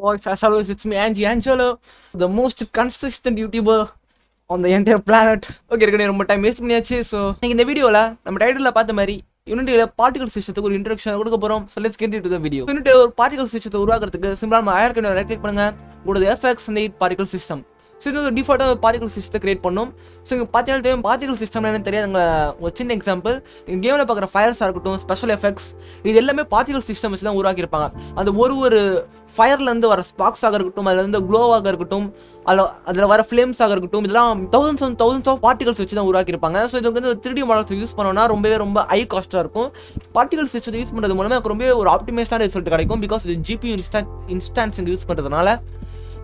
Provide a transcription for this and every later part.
voice. As always, it's me, Angelo, the most consistent YouTuber on the entire planet. Okay, ரொம்ப time waste பண்ணியாச்சு. So நீங்கள் இந்த வீடியோவில் நம்ம டைட்டிலில் பார்த்த மாதிரி யூனிட்டியில் பார்ட்டிகல் சிஸ்டத்துக்கு ஒரு இன்ட்ரடக்ஷன் கொடுக்க போகிறோம். So let's get into the video. Unity ஒரு பார்ட்டிகல் சிஸ்டத்தை உருவாக்குறதுக்கு சிம்பிளாக நம்ம ஆயிரக்கணக்கான ரைட் கிளிக் பண்ணுங்க. உங்களோட எஃப்எக்ஸ் அந்த பார்ட்டிகல் சிஸ்டம். ஸோ இது ஒரு டிஃபால்ட்டாக ஒரு பார்ட்டிகல் சிஸ்டத்தை கிரியேட் பண்ணணும். ஸோ இங்கே பார்த்தீங்கன்னா பார்ட்டிகல் சிஸ்டம் என்ன தெரியாது. ஒரு சின்ன எக்ஸாம்பிள், நீங்கள் கேமில் பார்க்குற ஃபயர்ஸாக இருக்கட்டும், ஸ்பெஷல் எஃபெக்ட்ஸ், இது எல்லாமே பார்ட்டிகல் சிஸ்டம் வச்சு தான் உருவாக்கியிருப்பாங்க. அந்த ஒரு ஃபயர்லேருந்து வர ஸ்பார்க்ஸாக இருக்கட்டும், அதுலேருந்து க்ளோவாக இருக்கட்டும், அதில் வர ஃப்ளேம்ஸாக இருக்கட்டும், இதெல்லாம் தௌசண்ட்ஸ் ஆஃப் பார்ட்டிகல்ஸ் வச்சு தான் உருவாக்கியிருப்பாங்க. ஸோ இது வந்து 3D மாடல்ஸ் யூஸ் பண்ணோன்னா ரொம்ப ஹை காஸ்ட்டாக இருக்கும். பார்ட்டிகல் சிஸ்டத்தை யூஸ் பண்ணுறது மூலமாக எனக்கு ரொம்ப ஒரு ஆப்டிமைஸ்டான ரிசல்ட் கிடைக்கும். பிகாஸ் இது GPU இன்ஸ்டான்ஸ் யூஸ் பண்ணுறதுனால.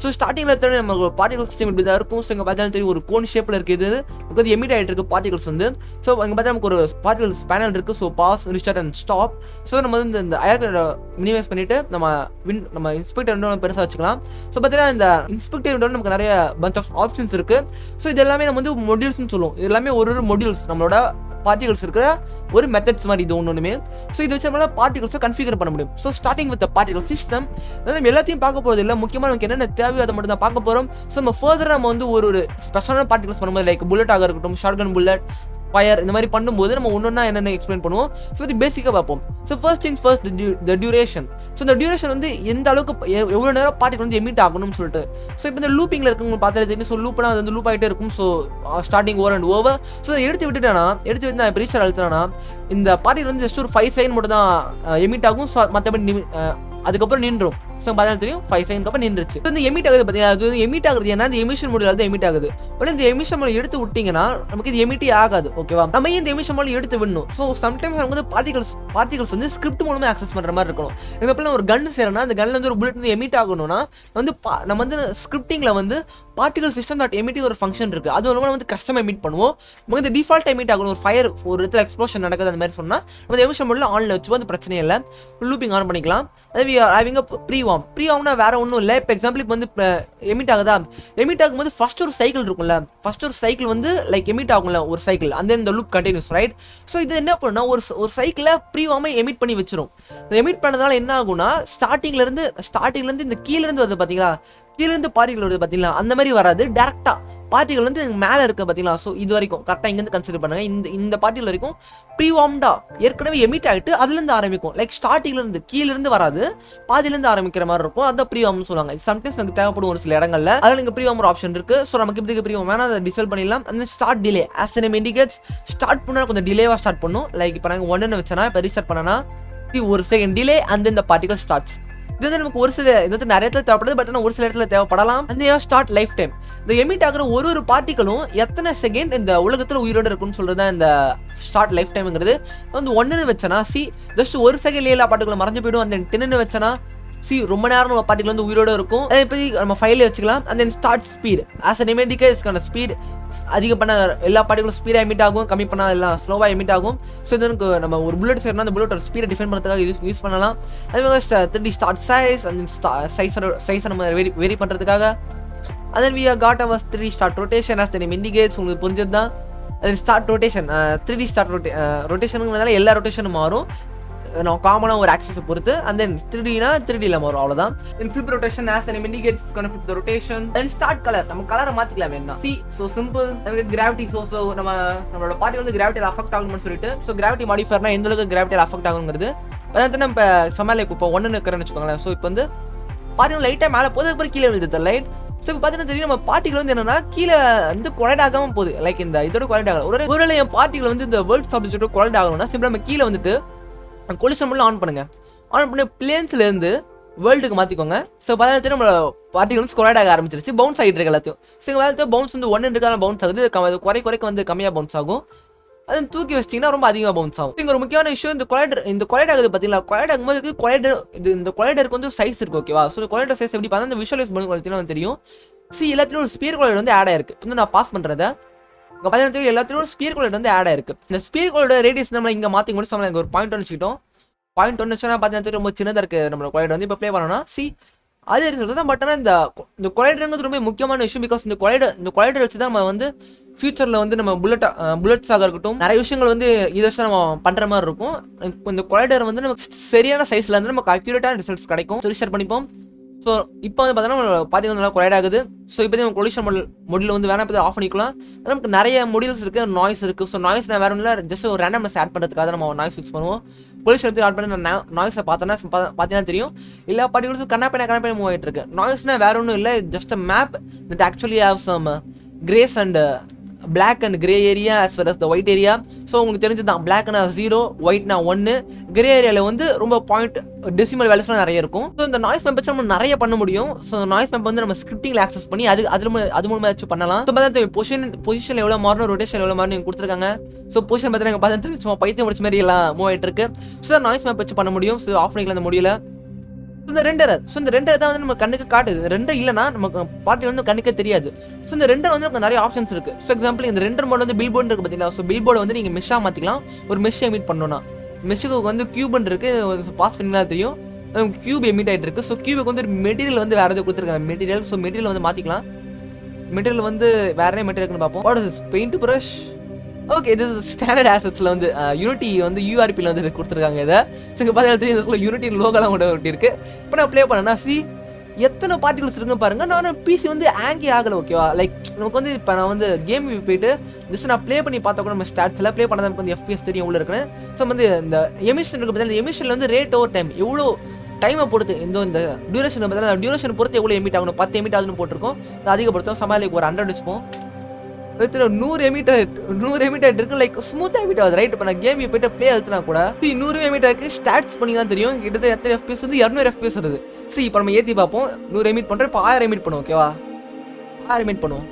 ஸோ ஸ்டார்டிங்கில் தெரியும் நம்ம பார்ட்டிகல் சிஸ்டம் இப்படி தான் இருக்கும். ஸோ இங்கே பார்த்தீங்கன்னா தெரியும் ஒரு கோன் ஷேப்பில் இருக்குது. இது எமிட் ஆகிட்டு இருக்குது பார்ட்டிகல்ஸ் வந்து. ஸோ இங்கே பார்த்தா நமக்கு ஒரு பார்ட்டிகல்ஸ் பேனல் இருக்குது. So pause, restart and stop. So நம்ம வந்து இந்த ஐஆர் மினிமைஸ் பண்ணிவிட்டு நம்ம இன்ஸ்பெக்டர் விண்டோ பெருசாக வச்சுக்கலாம். ஸோ பார்த்தீங்கன்னா இந்த இன்ஸ்பெக்டர் விண்டோ நமக்கு நிறைய பஞ்ச் ஆஃப் ஆப்ஷன்ஸ் இருக்குது. ஸோ இது எல்லாமே நம்ம வந்து மொடியூல்ஸ்னு சொல்லுவோம். இது எல்லாமே ஒரு மொடியூல்ஸ் நம்மளோட பார்ட்டிகல்ஸ் இருக்கிற ஒரு மெத்தட்ஸ் மாதிரி இது ஒன்றுமே. ஸோ இது வச்சு நம்மளால் பார்ட்டிகல்ஸை கன்ஃபிகர் பண்ண முடியும். So starting with particle system நம்ம எல்லாத்தையும் பார்க்க போகிறது இல்லை. முக்கியமாக நமக்கு என்னென்ன தேவையோ அதை மட்டும் தான் பார்க்க போகிறோம். ஸோ நம்ம ஃபர்தராக நம்ம வந்து ஒரு ஸ்பெஷலான பார்ட்டிகல்ஸ் பண்ணும்போது லைக் புல்லட்டாக இருக்கட்டும், ஷார்ட்கன் புல்லட், ஃபயர், இந்த மாதிரி பண்ணும்போது நம்ம ஒன்றா என்னென்ன எக்ஸ்பிளைன் பண்ணுவோம். ஸோ இது பேசிக்காக பார்ப்போம். ஸோ ஃபர்ஸ்ட் திங்ஸ் ஃபர்ஸ்ட், த டியூரேஷன். ஸோ இந்த டியூரேஷன் வந்து எந்த அளவுக்கு எவ்வளோ நேரம் பார்ட்டிகல் வந்து எமிட் ஆகணும்னு சொல்லிட்டு. ஸோ இப்போ இந்த லூப்பிங்கில் இருக்கவங்க பார்த்தாலே தெரியும். ஸோ லூப்னா அது வந்து லூப் ஆகிட்டே இருக்கும். So starting over and over. So எடுத்து விட்டு நான் இப்போ ரீச்சர் அழுத்தினா இந்த பார்ட்டிகல் வந்து ஜஸ்ட் ஒரு 5 செகண்ட் மட்டும் தான் எமிட் ஆகும். ஸோ மற்றபடி அதுக்கப்புறம் நின்றும். ஸோ பார்த்தீங்கன்னா தெரியும் 5 செகண்ட் அப்புறம் நின்றுச்சு. வந்து எமிட் ஆகுது பார்த்தீங்கன்னா, அது எமிட் ஆகுது ஏன்னா இந்த எமிஷன் மோடில் தான் எமிட் ஆகுது. பட் இந்த எமிஷன் மோடில் எடுத்து விட்டிங்கன்னா நமக்கு இது எமிட்டே ஆகாது. ஓகேவா? நம்ம இந்த எமிஷன் மோடில் எடுத்து விடணும். ஸோ சம்டைம்ஸ் நமக்கு வந்து பார்ட்டிகல்ஸ் வந்து ஸ்கிரிப்ட் மூலமாக ஆக்சஸ் பண்ணுற மாதிரி இருக்கணும். எங்கள் ஒரு கன் செய்யறோம்னா அந்த கன்ல வந்து ஒரு புல்லட் வந்து எமிட் ஆகணும்னா நம்ம வந்து ஸ்கிரிப்டிங்கில் வந்து பார்ட்டிகல் சிஸ்டம் டாட் எமிட்டி ஒரு ஃபங்க்ஷன் இருக்குது. அது மூலமாக வந்து கஸ்டம் எமிட் பண்ணுவோம். நமக்கு இந்த டிஃபால்ட் எமிட் ஆகணும். ஒரு ஃபயர் ஒரு இடத்துல எக்ஸ்ப்ளோஷன் நடக்குது அந்த மாதிரி சொன்னால் நம்ம எமிஷன் மோடில் ஆனில் வச்சு அது பிரச்சனை இல்லை. லூப்பிங் ஆன் பண்ணிக்கலாம். அது ஹேவிங் ப்ரீவார்ம்னா வேற ஒன்றும் இல்லை. இப்போ எக்ஸாம்பிளுக்கு வந்து எமிட் ஆகுதா, எமிட் ஆகும்போது ஃபர்ஸ்ட் ஒரு சைக்கிள் இருக்கும்ல, ஃபர்ஸ்ட் ஒரு சைக்கிள் வந்து லைக் எமிட் ஆகும்ல ஒரு சைக்கிள், அந்த இந்த லூப் கண்டினியூஸ், ரைட்? ஸோ இது என்ன பண்ணுன்னா ஒரு சைக்கிளை ப்ரீவார்மை எமிட் பண்ணி வச்சிரும். எமிட் பண்ணதால என்ன ஆகும்னா ஸ்டார்டிங்லேருந்து இந்த கீழேருந்து வருது பார்த்தீங்களா, கீழேருந்து பார்ட்டிகல் வருது பார்த்தீங்களா, அந்த மாதிரி வராது. டேரெக்டாக பார்ட்டிகல் வந்து மேலே இருக்க பார்த்தீங்களா. ஸோ இது வரைக்கும் கரெக்டாக இங்கேருந்து கன்சிடர் பண்ணுங்க. இந்த பார்ட்டிகல் வரைக்கும் ப்ரீவார்ம்டா ஏற்கனவே எமிட் ஆகிட்டு அதுலேருந்து ஆரம்பிக்கும். லைக் ஸ்டார்டிங்லேருந்து கீழேருந்து வராது, பாதியிலேருந்து ஆரம்பிக்கிற மாதிரி இருக்கும். அதான் ப்ரீவார்ம்னு சொல்லுவாங்க. சம்டைம்ஸ் எனக்கு தேவைப்படும் ஒரு சில இடங்கள்ல. அதில் நீங்கள் ப்ரீவார்ம் ஆப்ஷன் இருக்கு. ஸோ நமக்கு இப்படி ப்ரீவார்ம் வேணா அதை டிசேபிள் பண்ணிடலாம். அந்த start delay as name indicates, start பண்ணால் கொஞ்சம் டிலேவாக ஸ்டார்ட் பண்ணும். லைக் இப்போ நாங்கள் 1 வச்சேன்னா இப்போ ரீஸ்டார்ட் பண்ணனா 1 செகண்ட் டிலே அந்த இந்த பார்ட்டிகல் ஸ்டார்ட்ஸ். இது வந்து நமக்கு ஒரு சில இது வந்து நிறைய இடத்துல தேவைப்படுது. பட் ஆனால் ஒரு சில இடத்துல தேவைப்படலாம். அந்த ஸ்டார்ட் லைஃப் டைம், இந்த எமிட் ஆகிற ஒரு பார்ட்டிகளும் எத்தனை செகண்ட் இந்த உலகத்தில் உயிரோடு இருக்குன்னு சொல்றது இந்த ஸ்டார்ட் லைஃப் டைம்ங்கிறது. வந்து 1 வச்சனா ஜஸ்ட் 1 செகண்ட் எல்லா பார்ட்டிகளும் மறைஞ்சு போயிடும். அந்த 10 வச்சனா ரொம்ப நேரம் நம்ம பார்ட்டிகள் வந்து உயிரோடு இருக்கும். அதை பற்றி நம்ம ஃபைலே வச்சுக்கலாம். And then start speed as a இதுக்கான ஸ்பீட் அதிகம் பண்ண எல்லா பார்ட்டிகளும் ஸ்பீடாக எமிட் ஆகும், கம்மி பண்ணால் எல்லாம் ஸ்லோவாக எமிட் ஆகும். ஸோ இதுக்கு நம்ம ஒரு புல்லட் செய்யணும்னா அந்த புல்லட்டோட ஸ்பீடை டிஃபைன் பண்ணுறதுக்காக யூஸ் பண்ணலாம். அதே 3D ஸ்டார்ட் சைஸ், அந்த சைஸை நம்ம வெரி பண்ணுறதுக்காக. and then we have got our 3D start rotation as the name indicates. உங்களுக்கு புரிஞ்சது தான். அது ஸ்டார்ட் ரொட்டேஷன், 3D ஸ்டார்ட் ரொட்டேஷனுங்கிறதுனால எல்லா ரொட்டேஷனும் மாறும். நான் காமனாக ஒரு ஆக்சஸை பொறுத்து. அண்ட் தென் 3Dனா 3Dல வரும், அவ்வளோதான். Then flip rotation as the name indicates is going to flip the rotation. Then start colour, நம்ம கலரை மாற்றிக்கலாம் வேணா. So simple. நமக்கு கிராவிட்டி ஸோ நம்மளோட பார்ட்டி வந்து கிராவிட்டியில் அஃபெக்ட் ஆகணும்னு சொல்லிட்டு. ஸோ கிராவிட்டி மாடிஃபயர்னா எந்த அளவுக்கு கிராவிட்டியில் அஃபெக்ட் ஆகுங்கிறது அதான் நம்ம சமாளிக்கு இப்போ 1 இருக்கிறேன்னு வச்சுக்கோங்களேன். ஸோ இப்போ வந்து பார்ட்டி லைட்டாக மேலே போகுது, அப்புறம் கீழே விழுது லைட். ஸோ இப்போ பார்த்தீங்கன்னா தெரியும் நம்ம பார்ட்டிகள் வந்து என்னன்னா கீழே வந்து கொலைட் ஆகாமல் போகுது. லைக் இந்த இதோட கொலைட் ஆகல. ஒரு என் பார்ட்டிகள் வந்து இந்த வேர்ல்ட் சப்ஜெக்டோட கொலைட் ஆகணும்னா சிம்பிளாக நம்ம கீழே வந்துட்டு கொலிஷன் மட்டும் ஆன் பண்ணுங்க. ஆன் பண்ணி பிளேன்ஸ்லேருந்து வேர்ல்டுக்கு மாற்றிக்கோங்க. ஸோ பார்த்தீங்கன்னா நம்மளோட பார்ட்டிகள் வந்து கொலைட் ஆக ஆரம்பிச்சிருச்சு, பவுன்ஸ் ஆகிட்டு இருக்கு எல்லாத்தையும். ஸோ இங்கே வேலை பவுன்ஸ் வந்து 1 இருக்கான பவுன்ஸ் ஆகுது, குறைக்க வந்து கம்மியாக பவுன்ஸ் ஆகும். அது தூக்கி வச்சிட்டிங்கன்னா ரொம்ப அதிகமாக பவுன்ஸ் ஆகும். இங்கே ஒரு முக்கியமான விஷயம், இந்த கொலைட் ஆகுது பார்த்தீங்களா, கொலைட் ஆகும்போது இந்த கொலைடருக்கு வந்து சைஸ் இருக்குது. ஓகேவா? ஸோ கொலைடர் சைஸ் எப்படி பார்த்தா இந்த விஷுவலைஸ் பண்ணி பார்த்தீங்கன்னா தெரியும். எல்லாத்துலையும் ஒரு ஸ்பியர் கொலைட் வந்து ஆட் ஆயிருக்கு. வந்து நான் பாஸ் பண்ணுறதை இங்கே பார்த்தீங்கன்னா எல்லாத்துலையும் ஒரு ஸ்பியர் கொலைட் வந்து ஆட் ஆயிருக்கு. இந்த ஸ்பியர் கொலைட ரேடியஸ் நம்ம இங்கே மாற்றி முடிச்சு நம்ம இங்கே ஒரு பாயிண்ட் 1 வச்சுக்கிட்டோம். பாயிண்ட் 1 வச்சோன்னா பார்த்தீங்கன்னா ரொம்ப சின்னதாக இருக்குது நம்மளோட கொலைட் வந்து. இப்போ ப்ளே பண்ணோம்னா அது ரிசல்ட் தான். பட் ஆனால் இந்த கொலைடருங்கிறது ரொம்ப முக்கியமான விஷயம். பிகாஸ் இந்த கொலைடர் வச்சு தான் நம்ம வந்து ஃபியூச்சரில் வந்து நம்ம புல்லட்ஸாக இருக்கட்டும் நிறைய விஷயங்கள் வந்து இதை வச்சு நம்ம பண்ணுற மாதிரி இருக்கும். இந்த கொலைடர் வந்து நமக்கு சரியான சைஸில் வந்து நமக்கு அக்யூரேட்டான ரிசல்ட்ஸ் கிடைக்கும். ஷேர் பண்ணிப்போம். ஸோ இப்போ வந்து பார்த்தீங்கன்னா பார்த்தீங்கன்னா நல்லா கொலைட் ஆகுது. ஸோ இப்போ நம்ம கொலிஷன் மொடியில் வந்து வேணா ஆஃப் பண்ணிக்கலாம். நமக்கு நிறைய மொடியூல்ஸ் இருக்குது, நாய்ஸ் இருக்குது. ஸோ நாய்ஸ் நான் வேறு ஒன்றும் ஜஸ்ட் ஒரு ரேண்டம்னஸ் ஆட் பண்ணுறதுக்காக நம்ம நாய்ஸ் யூஸ் பண்ணுவோம். கொலிஷன் எடுத்து ஆட் பண்ணி நான் நாய்ஸை பார்த்தீங்கன்னா தெரியும். எல்லா பார்ட்டிகல்ஸும் கண்ணாப்பேனா மூவ் ஆகிட்டு இருக்கு. நாய்ஸ்னா வேற ஒன்றும் இல்லை, just a map that actually have some greys and black and grey area as well as the white area. So உங்களுக்கு தெரிஞ்சதுதான், பிளாக்னா 0, ஒயிட்னா 1, கிரே ஏரியாவில் வந்து ரொம்ப பாயிண்ட் டெசிமல் வேல்யூஸ்லாம் நிறைய இருக்கும். ஸோ இந்த நாய்ஸ் மேப் வச்சு நம்ம நிறைய பண்ண முடியும். ஸோ நாய்ஸ் மேப் வந்து நம்ம ஸ்கிரிப்டிங்கில் ஆக்சஸ் பண்ணி அது மூலமாக வச்சு பண்ணலாம். ஸோ பார்த்தா பொசிஷன் எவ்வளோ மாறணும், ரொட்டேஷன் எவ்வளோ மாறணும் கொடுத்துருக்காங்க. ஸோ பொசிஷன் பார்த்தீங்கன்னா பார்த்து சும்மா பைத்தியம் முடிச்ச மாதிரி எல்லாம் மூவ் ஆகிட்டு இருக்கு. ஸோ நாய்ஸ் மேப் வச்சு பண்ண முடியும். ஸோ ஆஃப் பண்ணிக்கலாம் அந்த முடியல. இந்த ரெண்டர் தான் வந்து நம்ம கண்ணுக்கு காட்டுது. ரெண்டர் இல்லைனா நமக்கு பார்ட்டி வந்து கண்ணுக்கே தெரியாது. ஸோ இந்த ரெண்டர் வந்து நமக்கு நிறைய ஆப்ஷன்ஸ் இருக்கு. ஸோ எக்ஸாம்பிள் இந்த ரெண்டர் மோட் வந்து பில் போர்டு இருக்கு பார்த்தீங்களா. ஸோ பில் போர்டு வந்து நீங்கள் மெஷ்ஷாக மாற்றிக்கலாம். ஒரு மெஷ் எமிட் பண்ணோன்னா மெஷ்ஷுக்கு வந்து கியூப்னு இருக்கு, பாஸ் பண்ணினா தெரியும். கியூப் எமிட் ஆகிட்டு இருக்கு. ஸோ கியூபுக்கு வந்து மெட்டீரியல் வந்து வேற எதாவது கொடுத்துருக்காங்க மெட்டீரியல். ஸோ மெட்டீரியல் வந்து மாற்றிக்கலாம். மெட்டீரியல் வந்து வேற என்ன மெட்டீரியல்னு பார்ப்போம். What is paint brush. Okay, இது ஸ்டாண்டர்ட் ஆசட்ஸில் வந்து யூனிட்டி வந்து யூஆர்பியில் வந்து இது கொடுத்துருக்காங்க. இதை ஸோ இங்கே பார்த்தீங்கன்னா யூனிட்டி லோகலாம் கூட ஒட்டி இப்போ நான் ப்ளே பண்ணேன்னா எத்தனை பார்ட்டிகல்ஸ் இருக்குன்னு பாருங்க. நான் பிசி வந்து ஆங்கி ஆகலை. ஓகேவா, லைக் நமக்கு வந்து இப்போ நான் வந்து கேம் போயிட்டு ஜஸ்ட் நான் ப்ளே பண்ணி பார்த்தா கூட நம்ம ஸ்டாட்ஸில் ப்ளே பண்ணால் நமக்கு வந்து FPS தெரியும் எவ்வளோ இருக்குன்னு. ஸோ வந்து இந்த எமிஷன் இருக்குது பார்த்தீங்கன்னா, இந்த எமிஷனில் வந்து ரேட் ஓவர் டைம் எவ்வளோ டைமை பொறுத்து இந்த டியூரேஷன் பார்த்தீங்கன்னா டியூரேஷன் பொறுத்து எவ்வளோ எமிட் ஆகணும், 10 எமிட் ஆகுதுன்னு போட்டிருக்கோம். அதிகப்படுத்தும் சமாளிக்கு ஒரு 100 வச்சுப்போம். 100 எமிட் இருக்கு, லைக் ஸ்மூத் எமிட் ஆகுது. ரைட், இப்போ நான் கேம் போயிட்டு ப்ளே அழுத்தினா கூட 100 எமிட் இருக்கு. ஸ்டாட்ஸ் பண்ணி தான் தெரியும் கிட்டத்தட்ட எத்தனை FPS வந்து 200 FPS வருது. சரி, இப்போ நம்ம ஏற்றி பார்ப்போம். 100 எமிட் பண்ணுறோம். இப்போ 1000 எமிட் பண்ணுவோம். ஓகேவா, 1000 எமிட் பண்ணுவோம்.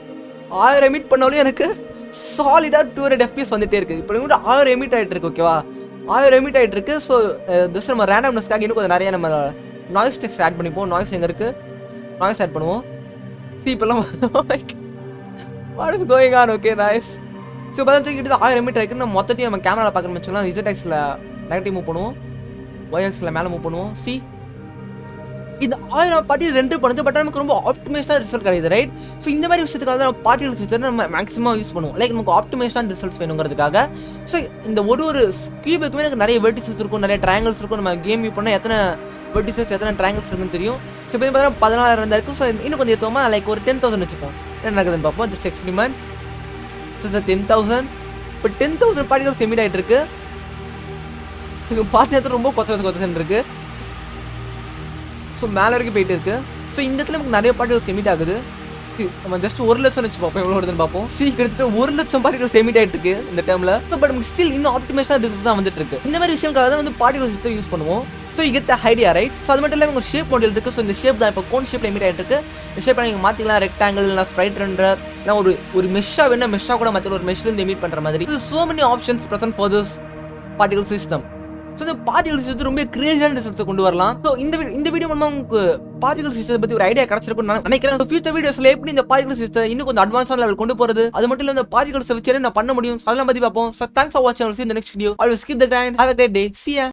1000 எமிட் பண்ணாலும் எனக்கு சாலிடாக 200 FPS வந்துட்டே இருக்கு. இப்போ கூட 1000 எமிட் ஆகிட்டு இருக்கு. ஓகேவா, 1000 எமிட் ஆகிட்டு இருக்கு. ஸோ ஜஸ்ட் நம்ம ரேண்டம்னஸ்க்காக இன்னும் கொஞ்சம் நிறைய நம்ம நாய்ஸ் டெக்ஸ்ட் ஆட் பண்ணிப்போம். நாய்ஸ் எங்கே இருக்குது, நாய்ஸ் ஆட் பண்ணுவோம். சரி, இப்போல்லாம் what is going on? Okay, nice. So பார்த்தா கிட்ட 1000 எமிட் இருக்குன்னு நம்ம மொத்தத்தையும் நம்ம கேமராவில் பார்க்குற வச்சுக்கலாம். ZX-ல நெகட்டிவ் மூவ் பண்ணுவோம், YX-ல மேலே மூவ் பண்ணுவோம். இந்த 1000 பார்ட்டிகள் ரெண்டு பண்ணுது. பட் நமக்கு ரொம்ப ஆப்டிமைஸ்டாக ரிசல்ட் கிடையாது. ரைட், ஸோ இந்த மாதிரி விஷயத்துக்காக தான் நம்ம பார்ட்டிகல் சிஸ்டம் நம்ம மேக்ஸிமம் யூஸ் பண்ணுவோம். லைக் நமக்கு ஆப்டிமைஸ்டான ரிசல்ட்ஸ் வேணுங்கிறதுக்காக. ஸோ இந்த ஒரு கியூபுக்குமே எனக்கு நிறைய வெர்டிசஸ் இருக்கும், நிறைய ட்ரையாங்கிள்ஸ் இருக்கும். நம்ம கேம் யூஸ் பண்ணால் எத்தனை வெர்டிசஸ் எத்தனை ட்ரையாங்கிள்ஸ் இருக்குன்னு தெரியும். ஸோ இப்போ பார்த்தீங்கன்னா 14,000 தான் இருக்குது. ஸோ இன்னும் கொஞ்சம் ஏற்றுவோமா, லைக் ஒரு 10,000 வச்சுப்போம். என்ன நடக்குதுன்னு பார்ப்போம். Just experiment. ஸோ 10,000. இப்போ 10,000 பார்ட்டிகல்ஸ் எமிட் ஆகிட்டு இருக்கு. பார்த்து ரொம்ப கொச்சன்னு இருக்கு. ஸோ மேலே வரைக்கும் போயிட்டு இருக்கு. ஸோ இந்த இடத்துல நமக்கு நிறைய பார்ட்டிகல்ஸ் எமிட் ஆகுது. நம்ம ஜஸ்ட் 1 லட்சம் வச்சு பார்ப்போம் எவ்வளோ வருதுன்னு பார்ப்போம். கிட்டத்தட்ட 1 லட்சம் பார்ட்டிகல்ஸ் எமிட் ஆகிட்டு இருக்கு இந்த டைமில். பட் நமக்கு ஸ்டில் இன்னும் ஆப்டிமைஸ்டாக ரிசல்ட் தான் வந்துட்டு இருக்கு. இந்த மாதிரி விஷயங்களுக்காக தான் வந்து பார்ட்டிகல் சிஸ்டம் யூஸ் பண்ணுவோம். ஸோ இது கெட் ஐடியா, ரைட். ஸோ அது மட்டும் இல்லாமல் ஒரு ஷேப் மாடல் இருக்குது. ஸோ இந்த ஷேப் தான் இப்போ கோன் ஷேப்பில் எமிட் ஆகிட்டு இருக்கு. இந்த ஷேப்பை நீங்கள் மாற்றிக்கலாம். ரெக்டாங்கிள் இல்லை ஸ்ப்ரைட் ரெண்டர் இல்லை ஒரு மெஷ்ஷாக வேணா மெஷ்ஷாக கூட மாற்றிக்கலாம். ஒரு மெஷ்லேருந்து எமிட் பண்ணுற மாதிரி. So many options present for this particle system. So இந்த பார்ட்டிகல் சிஸ்டம் ரொம்ப கிரேசியான ரிசல்ட்ஸை கொண்டு வரலாம். ஸோ இந்த வீடியோ மூலமாக உங்களுக்கு பார்ட்டிகல் சிஸ்டத்தை பற்றி ஒரு ஐடியா கிடைச்சிருக்குன்னு நான் நினைக்கிறேன். ஃபியூச்சர் வீடியோஸில் எப்படி இந்த பார்ட்டிகல் சிஸ்டம் இன்னும் கொஞ்சம் அட்வான்ஸான லெவல் கொண்டு போகிறது, அது மட்டும் இல்லை இந்த பார்ட்டிகல்ஸை வச்சு நான் பண்ண முடியும், அதெல்லாம் பற்றி பார்ப்போம். ஸோ தேங்க்ஸ் ஃபார் வாட்சிங். See you in the next video. Always keep the grind. Have a great day. See ya.